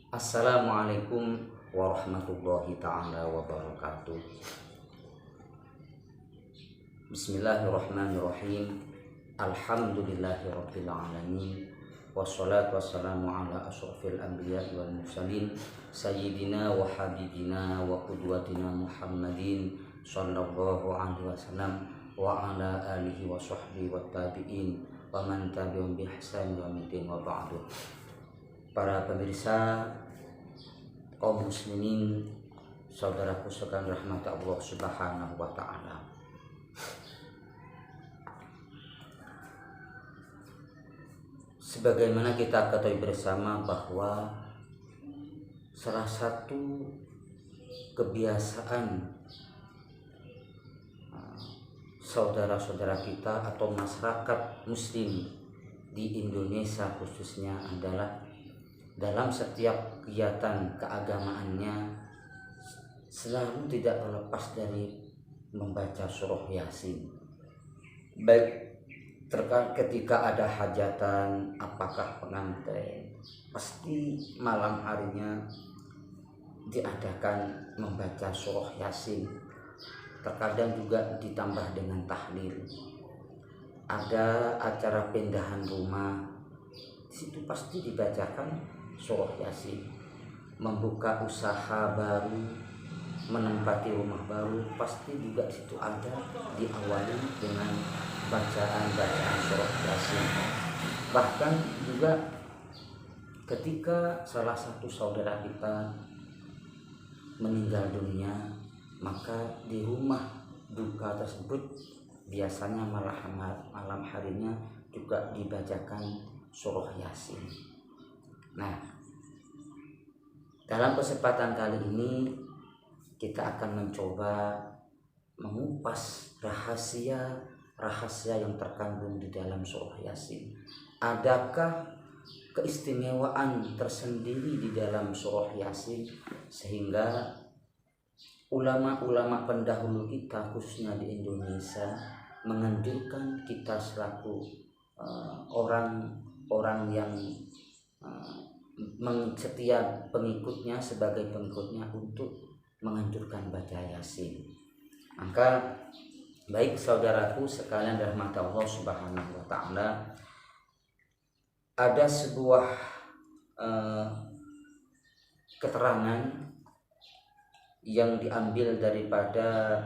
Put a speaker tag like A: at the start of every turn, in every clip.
A: Assalamualaikum warahmatullahi ta'ala wabarakatuh. Bismillahirrahmanirrahim. Alhamdulillahirabbil alamin. Wassalatu wassalamu ala asyrafil anbiya'i wal mursalin sayyidina wa habibina wa qudwatina Muhammadin sallallahu alaihi wasallam wa ala alihi wa sahbihi wa tabi'in wa man tabi'um bi ihsan wa mitin wa ba'du. Para pemirsa, kaum muslimin, saudaraku sekalian rahmat Allah Subhanahu wa taala. Sebagaimana kita ketahui bersama bahwa salah satu kebiasaan saudara-saudara kita atau masyarakat muslim di Indonesia khususnya adalah dalam setiap kegiatan keagamaannya selalu tidak terlepas dari membaca surah Yasin. Baik ketika ada hajatan, apakah pengantin, pasti malam harinya diadakan membaca surah Yasin. Terkadang juga ditambah dengan tahlil. Ada acara pindahan rumah, di situ pasti dibacakan surah Yasin. Membuka usaha baru, menempati rumah baru, pasti juga situ ada diawali dengan bacaan surah Yasin. Bahkan juga ketika salah satu saudara kita meninggal dunia, maka di rumah duka tersebut biasanya malam harinya juga dibacakan surah Yasin. Nah, dalam kesempatan kali ini kita akan mencoba mengupas rahasia yang terkandung di dalam surah Yasin. Adakah keistimewaan tersendiri di dalam surah Yasin sehingga ulama-ulama pendahulu kita khususnya di Indonesia menganjurkan kita selaku orang yang setiap pengikutnya sebagai pengikutnya untuk menganjurkan baca Yasin. Maka baik saudaraku sekalian rahmat Allah Subhanahu wa taala, ada sebuah keterangan yang diambil daripada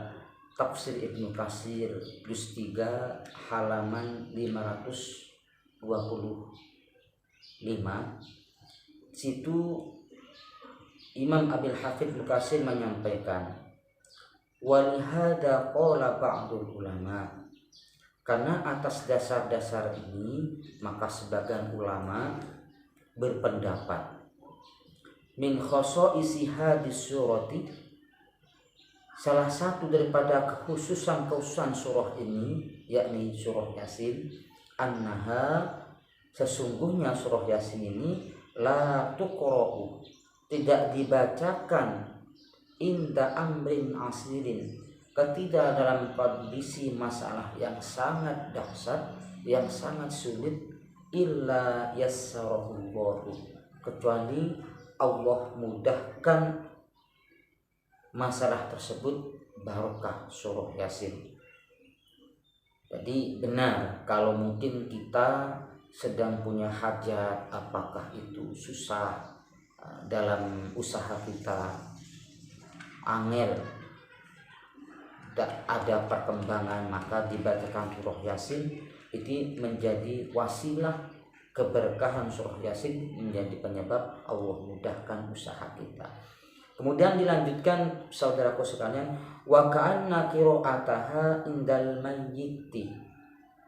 A: Tafsir Ibnu Katsir plus 3 halaman 525. Situ Imam Abil Hafidz Ibnu Katsir menyampaikan, walihada qala ba'dul ulama, karena atas dasar-dasar ini maka sebagian ulama berpendapat min khosa'isi hadis surati, salah satu daripada kekhususan surah ini yakni surah Yasin, annaha, sesungguhnya surah Yasin ini la tuqra'u, tidak dibacakan inda amrin asirin, ketika dalam kondisi masalah yang sangat dahsyat, yang sangat sulit, illa yassarahullahu, kecuali Allah mudahkan masalah tersebut barokah surah Yasin. Jadi benar kalau mungkin kita sedang punya hajat, apakah itu susah dalam usaha kita, angel, ada perkembangan, maka dibacakan surah Yasin. Ini menjadi wasilah keberkahan surah Yasin, menjadi penyebab Allah mudahkan usaha kita. Kemudian dilanjutkan saudaraku sekalian, wa ka'anna qira'ataha indal mayyiti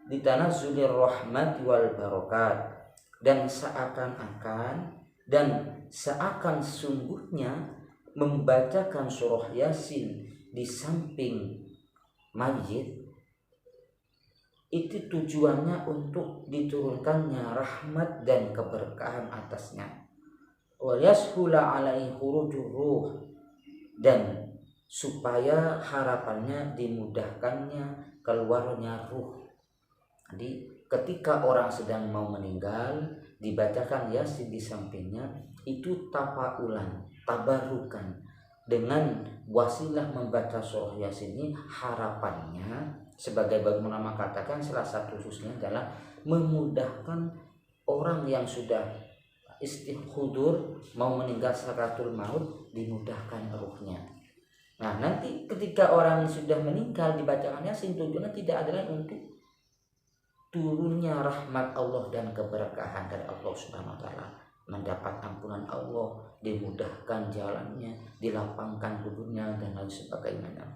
A: litanazzulir rahmati wal barakat, dan seakan sungguhnya membacakan surah Yasin di samping mayit itu tujuannya untuk diturunkannya rahmat dan keberkahan atasnya, wa yashula alaihi khurujuh ruh, dan supaya harapannya dimudahkannya keluarnya ruh. Jadi ketika orang sedang mau meninggal dibacakan Yasin di sampingnya, itu tapaulan, tabarukan dengan wasilah membaca surah Yasin ini. Harapannya sebagai bagaimana katakan salah satu khususnya adalah memudahkan orang yang sudah istihudur mau meninggal sakaratul maut, dimudahkan ruhnya. Nah, nanti ketika orang sudah meninggal dibacakan Yasin, tujuannya tidak adalah untuk turunnya rahmat Allah dan keberkahan dari Allah Subhanahu wa taala, mendapat ampunan Allah, dimudahkan jalannya, dilapangkan kuburnya dan lain sebagainya.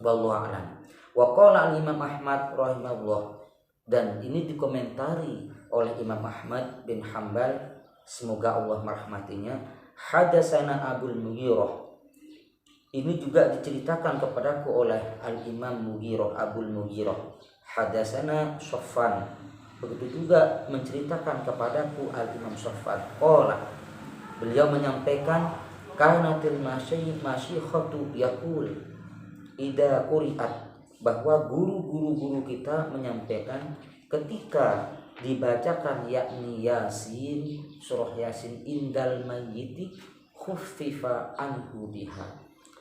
A: Wallahu a'lam. Wa qala Imam Ahmad rahimahullah, dan ini dikomentari oleh Imam Ahmad bin Hambal, semoga Allah merahmatinya, hadatsana Abul Mughirah. Ini juga diceritakan kepadaku oleh Al-Imam Mughirah, Abul Mughirah. Hadatsana Shaffan. Begitu juga menceritakan kepadaku Al-Imam Shaffan. Qala, beliau menyampaikan, kanatil masyikhatu yaqul idza quri'at, bahwa guru-guru kita menyampaikan ketika dibacakan yakni Yasin, surah Yasin indal mayyiti khuffifa anhu biha,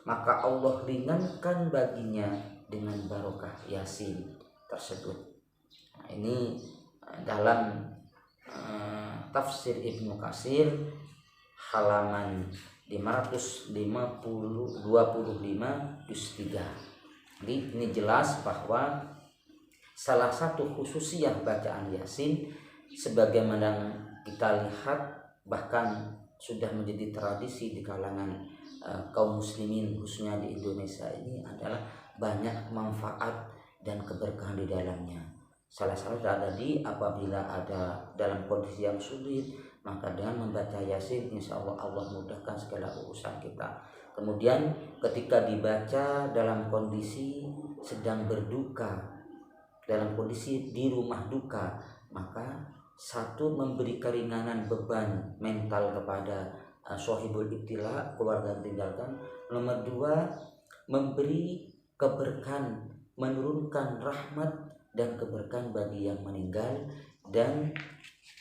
A: maka Allah ringankan baginya dengan barokah Yasin tersebut. Nah, ini dalam tafsir Ibnu Katsir halaman 525 juz 3. Jadi ini jelas bahwa salah satu khususiyah bacaan Yasin sebagaimana kita lihat bahkan sudah menjadi tradisi di kalangan kaum muslimin khususnya di Indonesia ini adalah banyak manfaat dan keberkahan di dalamnya. Salah satu tadi apabila ada dalam kondisi yang sulit, maka dengan membaca Yasin insya Allah Allah mudahkan segala urusan kita. Kemudian ketika dibaca dalam kondisi sedang berduka, dalam kondisi di rumah duka, maka satu memberi keringanan beban mental kepada sohibul ibtila, keluarga yang tinggalkan. Nomor dua, memberi keberkahan, menurunkan rahmat dan keberkahan bagi yang meninggal, dan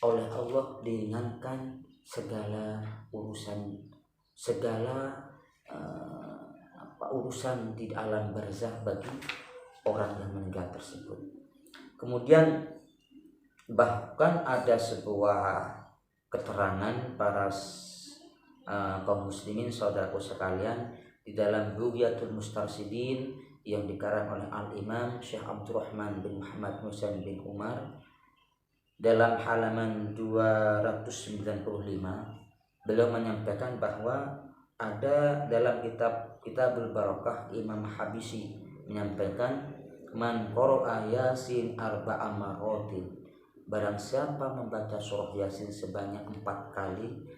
A: oleh Allah diringankan segala urusan, segala urusan di alam barzakh bagi orang yang meninggal tersebut. Kemudian bahkan ada sebuah keterangan para kaum muslimin saudaraku sekalian di dalam Bugyatul Mustarsidin yang dikarang oleh Al-Imam Syekh Abdurrahman bin Muhammad Musan bin Umar dalam halaman 295. Beliau menyampaikan bahwa ada dalam Kitabul Barakah Imam Habisi menyampaikan, man qara'a Yasin arba'a marratin, barang siapa membaca surah Yasin sebanyak 4 kali,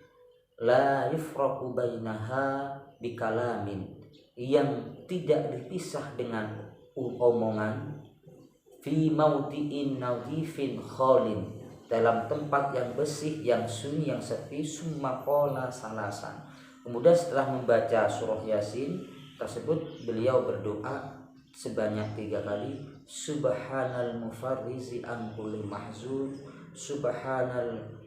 A: la yufraqu bainaha bikalamin, yang tidak dipisah dengan omongan, fi maudi'in nadhifin khalin, dalam tempat yang bersih, yang sunyi, yang sepi, summa qala salasan, kemudian setelah membaca surah Yasin tersebut beliau berdoa sebanyak 3 kali, subhanal mufarrizi an kulli mahzun, subhanal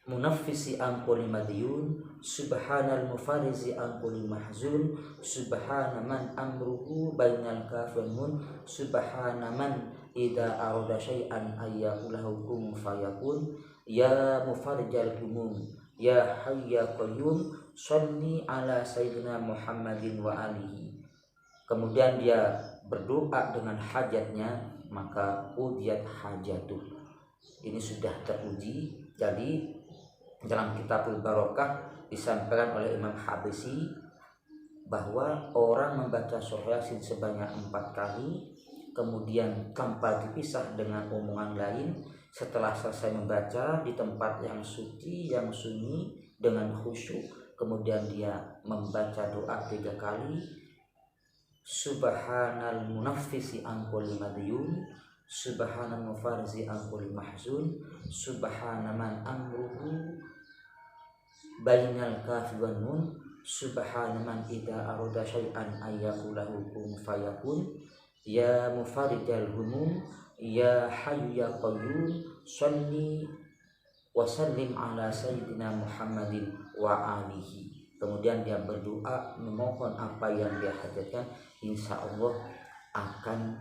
A: munaffisi an kulli madyun, subhanal mufarrizi an kulli mahzun, subhana man amruhu bainal kafirun, subhana man idza arada syai'an ayyahu kum fayakun, ya mufarrijal humum, ya hayya qayyum, sholli ala sayyidina Muhammadin wa alihi. Kemudian dia berdoa dengan hajatnya, maka udiyat hajatuh. Ini sudah teruji. Jadi dalam Kitabul Barakah disampaikan oleh Imam Habisi bahwa orang membaca surah Yasin sebanyak 4 kali, kemudian tanpa dipisah dengan omongan lain, setelah selesai membaca di tempat yang suci, yang sunyi, dengan khusyuk, kemudian dia membaca doa 3 kali, subhanal munaffisi an kulli madyun, subhanal mufarrizi an kulli mahzun, subhana man amruhu bainal kafi wan nun, subhana man idza arada syai'an ayyahu lahu kun fayakun, ya mufarrijal humum, ya hayyu ya qayyum sholli wa sallim ala sayyidina Muhammadin wa alihi. Kemudian dia berdoa memohon apa yang dia hajatkan, insya Allah akan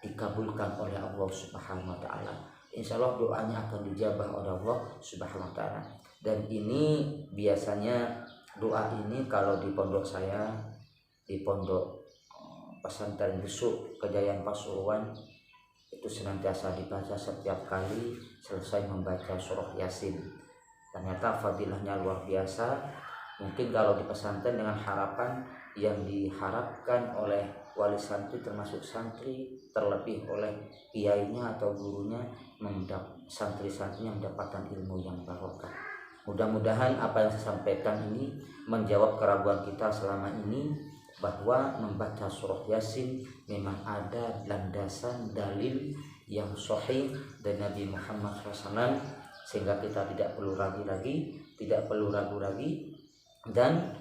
A: dikabulkan oleh Allah Subhanahu wa taala. Insya Allah doanya akan dijabah oleh Allah Subhanahu wa taala. Dan ini biasanya doa ini kalau di pondok saya, di pondok pesantren Besuk Kejayaan Pasuruan, itu senantiasa dibaca setiap kali selesai membaca surah Yasin. Ternyata fadilahnya luar biasa. Mungkin kalau di pesantren dengan harapan yang diharapkan oleh wali santri termasuk santri, terlebih oleh kiainya atau gurunya, santri-santrinya mendapatkan ilmu yang barokah. Mudah-mudahan apa yang saya sampaikan ini menjawab keraguan kita selama ini, bahwa membaca surah Yasin memang ada landasan dalil yang sahih dari Nabi Muhammad SAW, sehingga kita tidak perlu ragu lagi, dan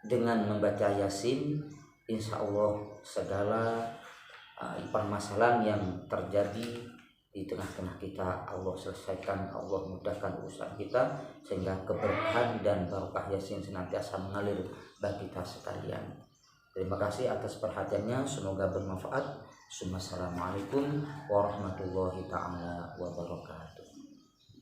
A: dengan membaca Yasin insya Allah segala permasalahan yang terjadi di tengah-tengah kita Allah selesaikan, Allah mudahkan urusan kita, sehingga keberkahan dan barokah Yasin senantiasa mengalir bagi kita sekalian. Terima kasih atas perhatiannya, semoga bermanfaat. Assalamualaikum warahmatullahi taala wabarakatuh.